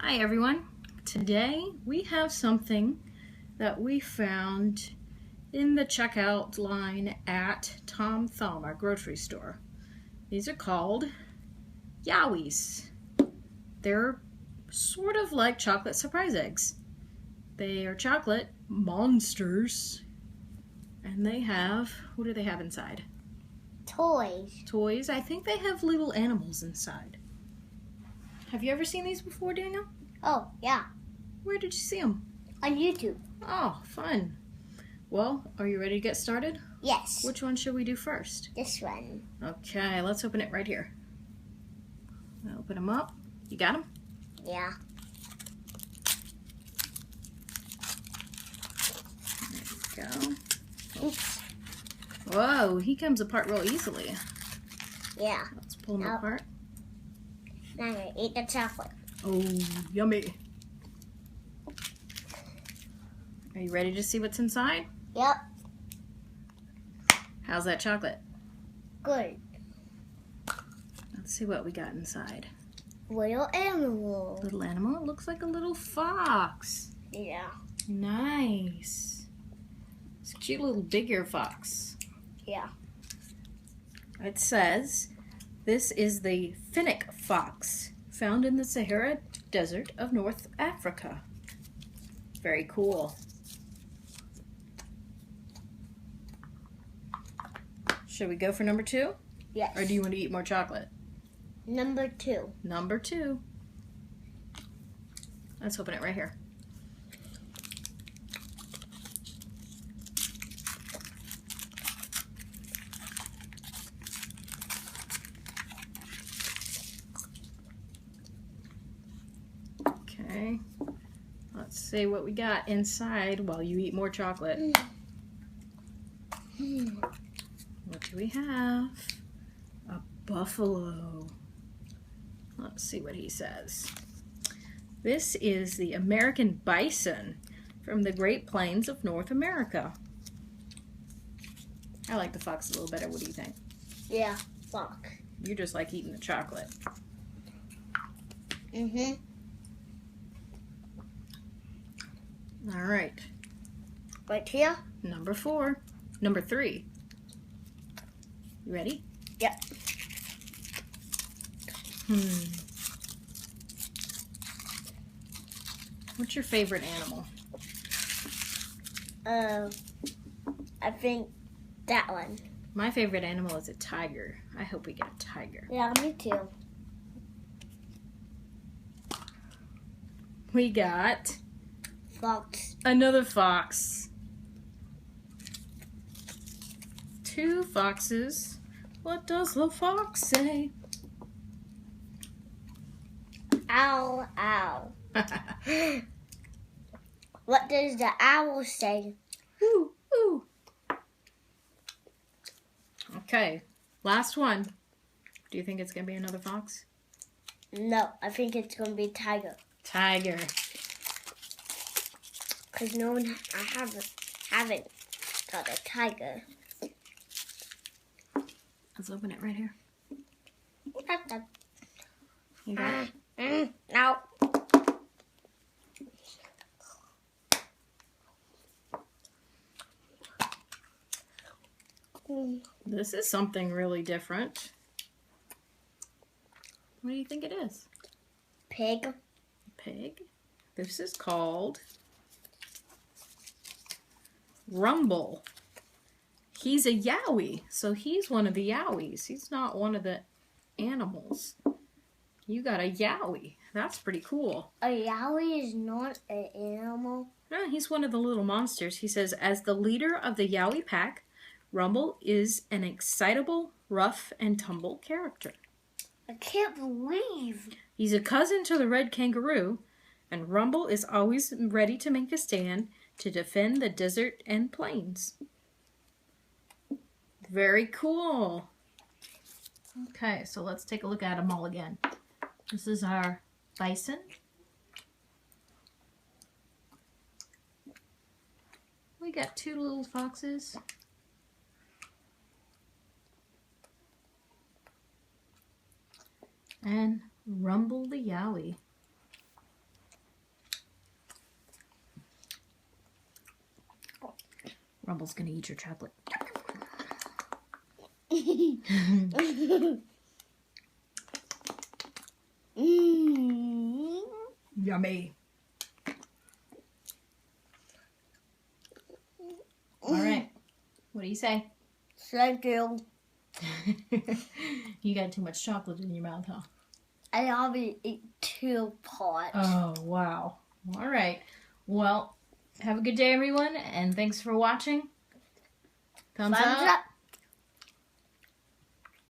Hi everyone. Today we have something that we found in the checkout line at Tom Thumb, our grocery store. These are called Yowies. They're sort of like chocolate surprise eggs. They are chocolate monsters, and they have, what do they have inside? Toys. Toys. I think they have little animals inside. Have you ever seen these before, Daniel? Oh, yeah. Where did you see them? On YouTube. Oh, fun. Well, are you ready to get started? Yes. Which one should we do first? This one. Okay, let's open it right here. Open them up. You got them? Yeah. There you go. Oops. Whoa, he comes apart real easily. Yeah. Let's pull him apart. Now I'm going to eat the chocolate. Oh, yummy. Are you ready to see what's inside? Yep. How's that chocolate? Good. Let's see what we got inside. Little animal. Little animal? It looks like a little fox. Yeah. Nice. It's a cute little big ear fox. Yeah. It says, this is the finnick fox, found in the Sahara Desert of North Africa. Very cool. Should we go for number 2? Yes. Or do you want to eat more chocolate? Number 2. Number 2. Let's open it right here. Okay, let's see what we got inside while you eat more chocolate. What do we have? A buffalo. Let's see what he says. This is the American bison from the Great Plains of North America. I like the fox a little better. What do you think? Yeah. Fox. You just like eating the chocolate. Mm-hmm. All right. Right here? Number 3. You ready? Yep. What's your favorite animal? I think that one. My favorite animal is a tiger. I hope we get a tiger. Yeah, me too. We got Fox. another fox. 2 foxes. What does the fox say? Ow, ow. What does the owl say? Ooh, ooh. Okay, last one. Do you think it's going to be another fox? No, I think it's going to be tiger. Tiger. Because I haven't got a tiger. Let's open it right here. You got it? No. This is something really different. What do you think it is? Pig. Pig? This is called Rumble. He's a Yowie, so he's one of the Yowies. He's not one of the animals. You got a Yowie. That's pretty cool. A Yowie is not an animal. No, he's one of the little monsters. He says, as the leader of the Yowie pack, Rumble is an excitable, rough, and tumble character. I can't believe. He's a cousin to the red kangaroo, and Rumble is always ready to make a stand to defend the desert and plains. Very cool. Okay, so let's take a look at them all again. This is our bison. We got 2 little foxes. And Rumble the Yowie. Rumble's gonna eat your chocolate. Yummy. All right. What do you say? Thank you. You got too much chocolate in your mouth, huh? I already ate 2 pots. Oh, wow. All right. Well, have a good day, everyone, and thanks for watching. Thumbs up.